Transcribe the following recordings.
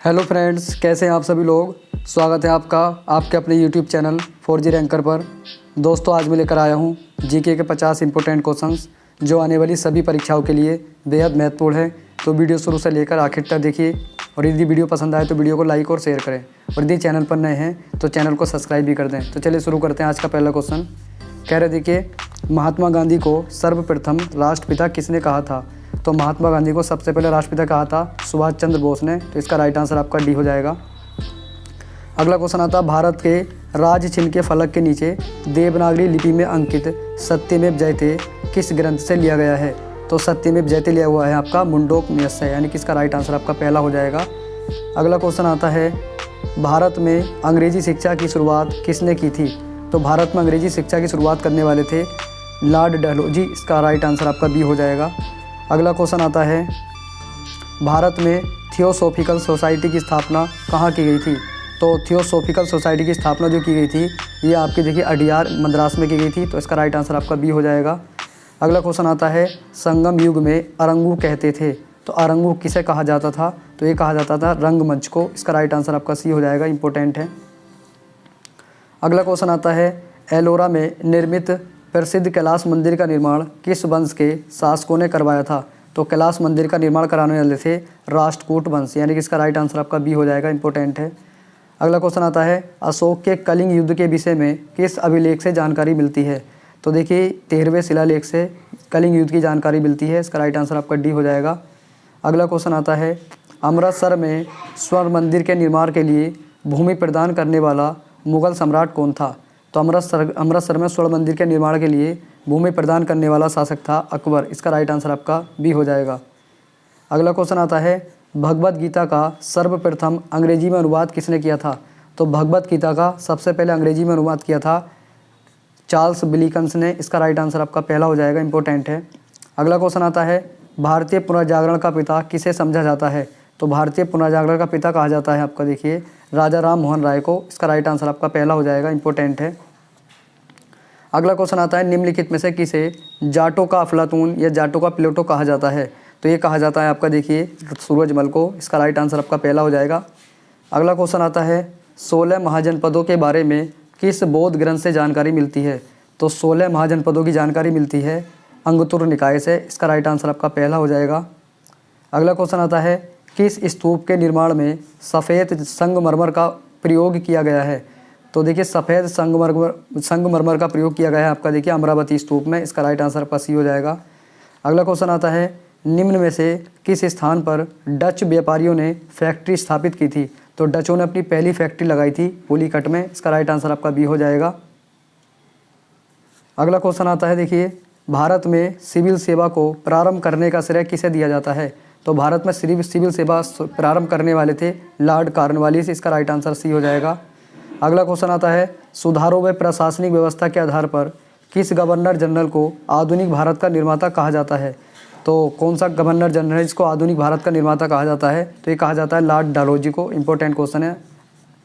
Hello friends, कैसे हैं आप सभी लोग। स्वागत है आपका आपके अपने यूट्यूब चैनल 4G रैंकर पर। दोस्तों, आज मैं लेकर आया हूं जीके के 50 इंपॉर्टेंट क्वेश्चंस जो आने वाली सभी परीक्षाओं के लिए बेहद महत्वपूर्ण है। तो वीडियो शुरू से लेकर आखिर तक देखिए और यदि वीडियो पसंद आए तो वीडियो को लाइक और शेयर करें और यदि चैनल पर नए हैं तो चैनल को सब्सक्राइब भी कर दें। तो चलिए शुरू करते हैं। आज का पहला क्वेश्चन कह रहे देखिए, महात्मा गांधी को सर्वप्रथम राष्ट्रपिता किसने कहा था। तो महात्मा गांधी को सबसे पहले राष्ट्रपिता कहा था सुभाष चंद्र बोस ने। तो इसका राइट आंसर आपका डी हो जाएगा। अगला क्वेश्चन आता है, भारत के राज चिन्ह के फलक के नीचे देवनागरी लिपि में अंकित सत्यमेव जयते किस ग्रंथ से लिया गया है। तो सत्यमेव जयते लिया हुआ है आपका मुंडोपनिषद से, यानी कि इसका राइट आंसर आपका पहला हो जाएगा। अगला क्वेश्चन आता है, भारत में अंग्रेजी शिक्षा की शुरुआत किसने की थी। तो भारत में अंग्रेजी शिक्षा की शुरुआत करने वाले थे लॉर्ड डलहौजी। इसका राइट आंसर आपका बी हो जाएगा। अगला क्वेश्चन आता है, भारत में थियोसॉफिकल सोसाइटी की स्थापना कहाँ की गई थी। तो थियोसॉफिकल सोसाइटी की स्थापना जो की गई थी ये आपकी देखिए अडियार मद्रास में की गई थी। तो इसका राइट आंसर आपका बी हो जाएगा। अगला क्वेश्चन आता है, संगम युग में अरंगू कहते थे। तो अरंगू किसे कहा जाता था। तो ये कहा जाता था रंगमंच को। इसका राइट आंसर आपका सी हो जाएगा, इंपॉर्टेंट है। अगला क्वेश्चन आता है, एलोरा में निर्मित प्रसिद्ध कैलाश मंदिर का निर्माण किस वंश के शासकों ने करवाया था। तो कैलाश मंदिर का निर्माण कराने वाले थे राष्ट्रकूट वंश, यानी कि इसका राइट आंसर आपका बी हो जाएगा, इंपॉर्टेंट है। अगला क्वेश्चन आता है, अशोक के कलिंग युद्ध के विषय में किस अभिलेख से जानकारी मिलती है। तो देखिए 13वें शिलालेख से कलिंग युद्ध की जानकारी मिलती है। इसका राइट आंसर आपका डी हो जाएगा। अगला क्वेश्चन आता है, अमृतसर में स्वर्ण मंदिर के निर्माण के लिए भूमि प्रदान करने वाला मुगल सम्राट कौन था। तो अमृतसर में स्वर्ण मंदिर के निर्माण के लिए भूमि प्रदान करने वाला शासक था अकबर। इसका राइट आंसर आपका बी हो जाएगा। अगला क्वेश्चन आता है, भगवत गीता का सर्वप्रथम अंग्रेजी में अनुवाद किसने किया था। तो भगवत गीता का सबसे पहले अंग्रेजी में अनुवाद किया था चार्ल्स विलिकन्स ने। इसका राइट आंसर आपका पहला हो जाएगा, इंपॉर्टेंट है। अगला क्वेश्चन आता है, भारतीय पुनर्जागरण का पिता किसे समझा जाता है। तो भारतीय पुनर्जागरण का पिता कहा जाता है आपका देखिए राजा राम मोहन राय को। इसका राइट आंसर आपका पहला हो जाएगा, इंपॉर्टेंट है। अगला क्वेश्चन आता है, निम्नलिखित में से किसे जाटों का अफलातून या जाटों का प्लेटो कहा जाता है। तो ये कहा जाता है आपका देखिए सूरजमल को। इसका राइट आंसर आपका पहला हो जाएगा। अगला क्वेश्चन आता है, 16 महाजनपदों के बारे में किस बौद्ध ग्रंथ से जानकारी मिलती है। तो 16 महाजनपदों की जानकारी मिलती है अंगुत्तर निकाय से। इसका राइट आंसर आपका पहला हो जाएगा। अगला क्वेश्चन आता है, किस स्तूप के निर्माण में सफ़ेद संगमरमर का प्रयोग किया गया है। तो देखिए सफ़ेद संगमरमर का प्रयोग किया गया है आपका देखिए अमरावती स्तूप में। इसका राइट आंसर आपका सी हो जाएगा। अगला क्वेश्चन आता है, निम्न में से किस स्थान पर डच व्यापारियों ने फैक्ट्री स्थापित की थी। तो डचों ने अपनी पहली फैक्ट्री लगाई थी पुलिकट में। इसका राइट आंसर आपका बी हो जाएगा। अगला क्वेश्चन आता है, देखिए भारत में सिविल सेवा को प्रारंभ करने का श्रेय किसे दिया जाता है। तो भारत में सिविल सेवा प्रारंभ करने वाले थे लॉर्ड कॉर्नवालिस। इसका राइट आंसर सी हो जाएगा। अगला क्वेश्चन आता है, सुधारों व प्रशासनिक व्यवस्था के आधार पर किस गवर्नर जनरल को आधुनिक भारत का निर्माता कहा जाता है। तो कौन सा गवर्नर जनरल जिसको आधुनिक भारत का निर्माता कहा जाता है। तो ये कहा जाता है लॉर्ड डलहौजी को। इंपॉर्टेंट क्वेश्चन है।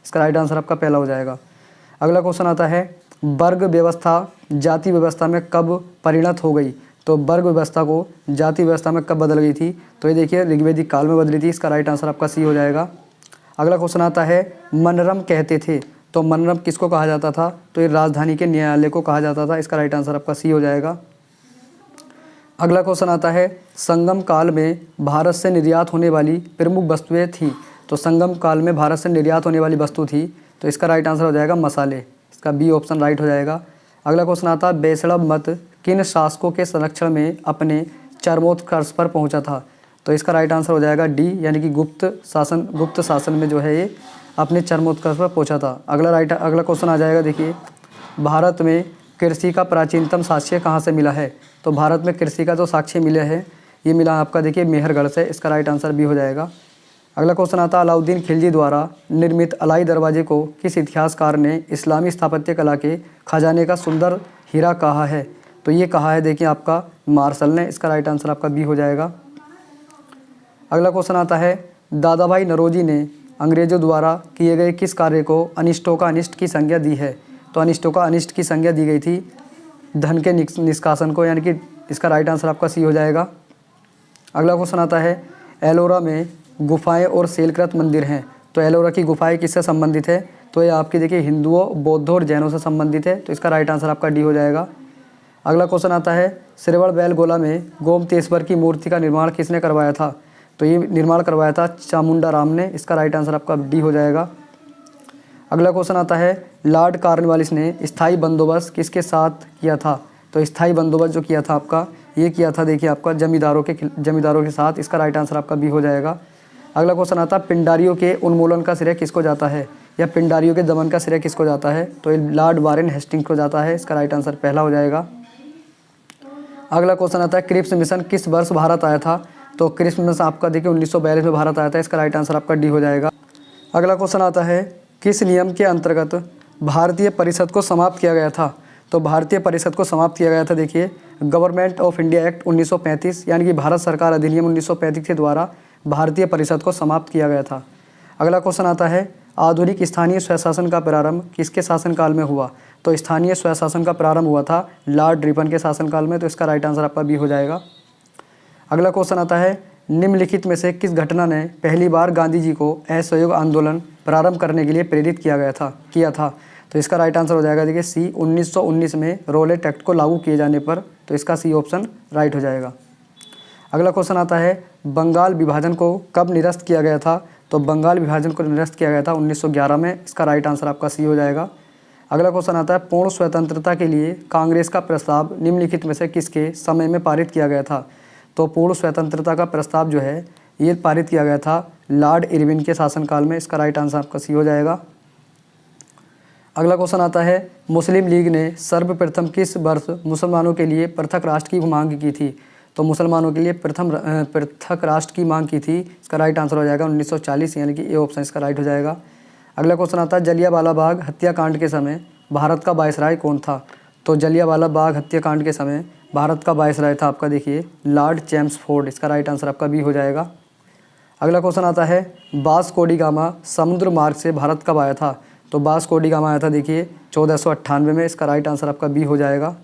इसका राइट आंसर आपका पहला हो जाएगा। अगला क्वेश्चन आता है, वर्ग व्यवस्था जाति व्यवस्था में कब परिणत हो गई। तो वर्ग व्यवस्था को जाति व्यवस्था में कब बदल गई थी। तो ये देखिए ऋग्वैदिक काल में बदली थी। इसका राइट आंसर आपका सी हो जाएगा। अगला क्वेश्चन आता है, मनरम कहते थे। तो मनरम किसको कहा जाता था। तो ये राजधानी के न्यायालय को कहा जाता था। इसका राइट आंसर आपका सी हो जाएगा। अगला क्वेश्चन आता है, संगम काल में भारत से निर्यात होने वाली प्रमुख वस्तुएं थी। तो संगम काल में भारत से निर्यात होने वाली वस्तु थी। तो इसका राइट आंसर हो जाएगा मसाले। इसका बी ऑप्शन राइट हो जाएगा। अगला क्वेश्चन आता है, बेसड़ब मत किन शासकों के संरक्षण में अपने चरमोत्कर्ष पर पहुंचा था। तो इसका राइट आंसर हो जाएगा डी, यानी कि गुप्त शासन में जो है ये अपने चरमोत्कर्ष पर पहुंचा था। अगला क्वेश्चन आ जाएगा, देखिए भारत में कृषि का प्राचीनतम साक्ष्य कहाँ से मिला है। तो भारत में कृषि का जो साक्ष्य मिला है ये मिला आपका देखिए मेहरगढ़ से। इसका राइट आंसर बी हो जाएगा। अगला क्वेश्चन आता है, अलाउद्दीन खिलजी द्वारा निर्मित अलाई दरवाजे को किस इतिहासकार ने इस्लामी स्थापत्य कला के खजाने का सुंदर हीरा कहा है। तो ये कहा है देखिए आपका मार्शल ने। इसका राइट आंसर आपका बी हो जाएगा। अगला क्वेश्चन आता है, दादा भाई नौरोजी ने अंग्रेजों द्वारा किए गए किस कार्य को अनिष्टों का अनिष्ट की संज्ञा दी है। तो अनिष्टों का अनिष्ट की संज्ञा दी गई थी धन के निष्कासन को, यानी कि इसका राइट आंसर आपका सी हो जाएगा। अगला क्वेश्चन आता है, एलोरा में गुफाएं और शैलकृत मंदिर हैं। तो एलोरा की गुफाएं किससे संबंधित है? तो ये आपकी देखिए हिंदुओं, बौद्धों और जैनों से संबंधित है। तो इसका राइट आंसर आपका डी हो जाएगा। अगला क्वेश्चन आता है, श्रवणबेलगोला में गोमतेश्वर की मूर्ति का निर्माण किसने करवाया था? तो ये निर्माण करवाया था चामुंडा राम ने। इसका राइट आंसर आपका डी हो जाएगा। अगला क्वेश्चन आता है, लॉर्ड कॉर्नवालिस ने स्थायी बंदोबस्त किसके साथ किया था? तो स्थायी बंदोबस्त जो किया था आपका, ये किया था देखिए आपका जमींदारों के साथ। इसका राइट आंसर आपका बी हो जाएगा। अगला क्वेश्चन आता है, पिंडारियों के उन्मूलन का श्रेय किसको जाता है, या पिंडारियों के दमन का श्रेय किसको जाता है? तो ये लॉर्ड वारेन हेस्टिंग्स को जाता है। इसका राइट आंसर पहला हो जाएगा। अगला क्वेश्चन आता है, क्रिप्स मिशन किस वर्ष भारत आया था? तो क्रिप्स मिशन आपका देखिए 1942 में भारत आया था। इसका राइट आंसर आपका डी हो जाएगा। अगला क्वेश्चन आता है, किस नियम के अंतर्गत भारतीय परिषद को समाप्त किया गया था? तो भारतीय परिषद को समाप्त किया गया था देखिए गवर्नमेंट ऑफ इंडिया एक्ट 1935, यानी कि भारत सरकार अधिनियम 1935 के द्वारा भारतीय परिषद को समाप्त किया गया था। अगला क्वेश्चन आता है, आधुनिक स्थानीय स्वशासन का प्रारंभ किसके शासनकाल में हुआ? तो स्थानीय स्वशासन का प्रारंभ हुआ था लॉर्ड रिपन के शासनकाल में। तो इसका राइट आंसर आपका बी हो जाएगा। अगला क्वेश्चन आता है, निम्नलिखित में से किस घटना ने पहली बार गांधी जी को असहयोग आंदोलन प्रारंभ करने के लिए प्रेरित किया था? तो इसका राइट आंसर हो जाएगा देखिए सी, 1919 में रोलेट एक्ट को लागू किए जाने पर। तो इसका सी ऑप्शन राइट हो जाएगा। अगला क्वेश्चन आता है, बंगाल विभाजन को कब निरस्त किया गया था? तो बंगाल विभाजन को निरस्त किया गया था 1911 में। इसका राइट आंसर आपका सी हो जाएगा। अगला क्वेश्चन आता है, पूर्ण स्वतंत्रता के लिए कांग्रेस का प्रस्ताव निम्नलिखित में से किसके समय में पारित किया गया था? तो पूर्ण स्वतंत्रता का प्रस्ताव जो है ये पारित किया गया था लॉर्ड इरविन के शासनकाल में। इसका राइट आंसर आपका सी हो जाएगा। अगला क्वेश्चन आता है, मुस्लिम लीग ने सर्वप्रथम किस वर्ष मुसलमानों के लिए पृथक राष्ट्र की मांग की थी? तो मुसलमानों के लिए पृथक राष्ट्र की मांग की थी। इसका राइट आंसर हो जाएगा 1940, यानी कि ए ऑप्शन इसका राइट हो जाएगा। अगला क्वेश्चन आता है, जलियांवाला बाग हत्याकांड के समय भारत का वायसराय कौन था? तो जलियांवाला बाग हत्याकांड के समय भारत का वायसराय था आपका देखिए लॉर्ड चैम्सफोर्ड। इसका राइट आंसर आपका बी हो जाएगा। अगला क्वेश्चन आता है, वास्को डी गामा समुद्र मार्ग से भारत कब आया था? तो वास्को डी गामा आया था देखिए 1498 में। इसका राइट आंसर आपका बी हो जाएगा।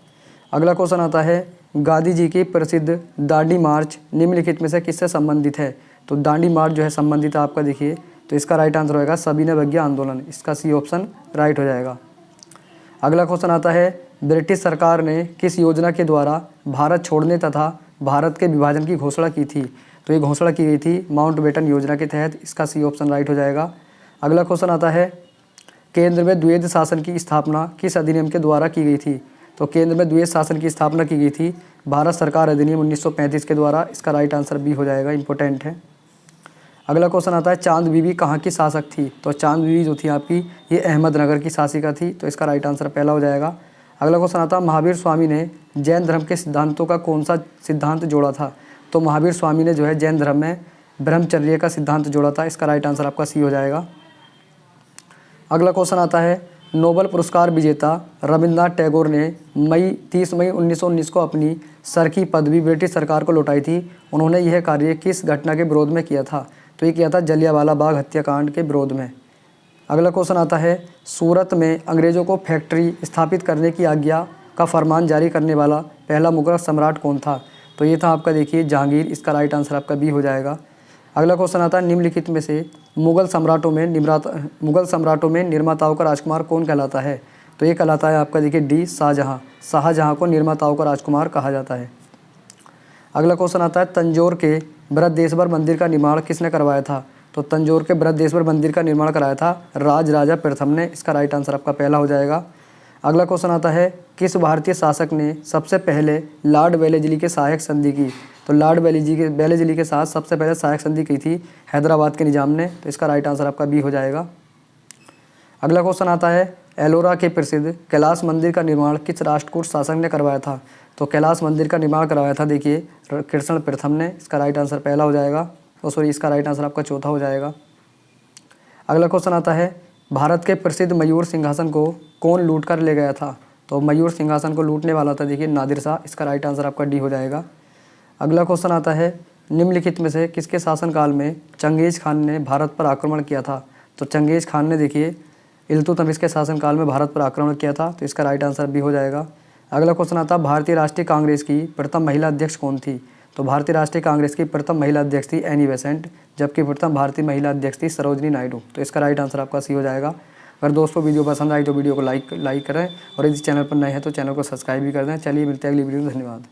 अगला क्वेश्चन आता है, गांधी जी की प्रसिद्ध दांडी मार्च निम्नलिखित में से किससे संबंधित है? तो दांडी मार्च जो है संबंधित है आपका देखिए। तो इसका राइट आंसर होगा सविनय अवज्ञा आंदोलन। इसका सी ऑप्शन राइट हो जाएगा। अगला क्वेश्चन आता है, ब्रिटिश सरकार ने किस योजना के द्वारा भारत छोड़ने तथा भारत के विभाजन की घोषणा की थी? तो ये घोषणा की गई थी माउंटबेटन योजना के तहत। इसका सी ऑप्शन राइट हो जाएगा। अगला क्वेश्चन आता है, केंद्र में द्वैध शासन की स्थापना किस अधिनियम के द्वारा की गई थी? तो केंद्र में द्वैध शासन की स्थापना की गई थी भारत सरकार अधिनियम 1935 के द्वारा। इसका राइट आंसर बी हो जाएगा, इंपॉर्टेंट है। अगला क्वेश्चन आता है, चांद बीबी कहाँ की शासक थी? तो चांद बीबी जो थी आपकी ये अहमदनगर की शासिका थी। तो इसका राइट आंसर पहला हो जाएगा। अगला क्वेश्चन आता है, महावीर स्वामी ने जैन धर्म के सिद्धांतों का कौन सा सिद्धांत जोड़ा था? तो महावीर स्वामी ने जो है जैन धर्म में ब्रह्मचर्य का सिद्धांत जोड़ा था। इसका राइट आंसर आपका सी हो जाएगा। अगला क्वेश्चन आता है, नोबेल पुरस्कार विजेता रविन्द्रनाथ टैगोर ने 30 मई 1919 को अपनी सर की पदवी ब्रिटिश सरकार को लौटाई थी। उन्होंने यह कार्य किस घटना के विरोध में किया था? तो ये किया था जलियांवाला बाग हत्याकांड के विरोध में। अगला क्वेश्चन आता है, सूरत में अंग्रेजों को फैक्ट्री स्थापित करने की आज्ञा का फरमान जारी करने वाला पहला मुगल सम्राट कौन था? तो ये था आपका देखिए जहांगीर। इसका राइट आंसर आपका बी हो जाएगा। अगला क्वेश्चन आता है, निम्नलिखित में से मुगल सम्राटों में निर्माताओं का राजकुमार कौन कहलाता है? तो ये कहलाता है आपका देखिए डी, शाहजहाँ। शाहजहाँ को निर्माताओं का राजकुमार कहा जाता है। अगला क्वेश्चन आता है, तंजौर के बृहदेश्वर मंदिर का निर्माण किसने करवाया था? तो तंजौर के बृहदेश्वर मंदिर का निर्माण कराया था राजराजा प्रथम ने। इसका राइट आंसर आपका पहला हो जाएगा। अगला क्वेश्चन आता है, किस भारतीय शासक ने सबसे पहले लॉर्ड वेलेस्ली के सहायक संधि की? तो लॉर्ड वेलेस्ली के साथ सबसे पहले सहायक संधि की थी हैदराबाद के निजाम ने। तो इसका राइट आंसर आपका बी हो जाएगा। अगला क्वेश्चन आता है, एलोरा के प्रसिद्ध कैलाश मंदिर का निर्माण किस राष्ट्रकूट शासक ने करवाया था? तो कैलाश मंदिर का निर्माण करवाया था देखिए कृष्ण प्रथम ने। इसका राइट आंसर पहला हो जाएगा। इसका राइट आंसर आपका चौथा हो जाएगा। अगला क्वेश्चन आता है, भारत के प्रसिद्ध मयूर सिंहासन को कौन लूट कर ले गया था? तो मयूर सिंहासन को लूटने वाला था देखिए नादिर शाह। इसका राइट आंसर आपका डी हो जाएगा। अगला क्वेश्चन आता है, निम्नलिखित में से किसके शासनकाल में चंगेज खान ने भारत पर आक्रमण किया था? तो चंगेज खान ने देखिए इल्तुतमिश के शासनकाल में भारत पर आक्रमण किया था। तो इसका राइट आंसर बी हो जाएगा। अगला क्वेश्चन आता है, भारतीय राष्ट्रीय कांग्रेस की प्रथम महिला अध्यक्ष कौन थी? तो भारतीय राष्ट्रीय कांग्रेस की प्रथम महिला अध्यक्ष थी एनी बेसेंट, जबकि प्रथम भारतीय महिला अध्यक्ष थी सरोजनी नायडू। तो इसका राइट आंसर आपका सी हो जाएगा। अगर दोस्तों वीडियो पसंद आई तो वीडियो को लाइक करें और यदि चैनल पर नए हैं तो चैनल को सब्सक्राइब भी कर दें। चलिए मिलते हैं अगली वीडियो में, धन्यवाद।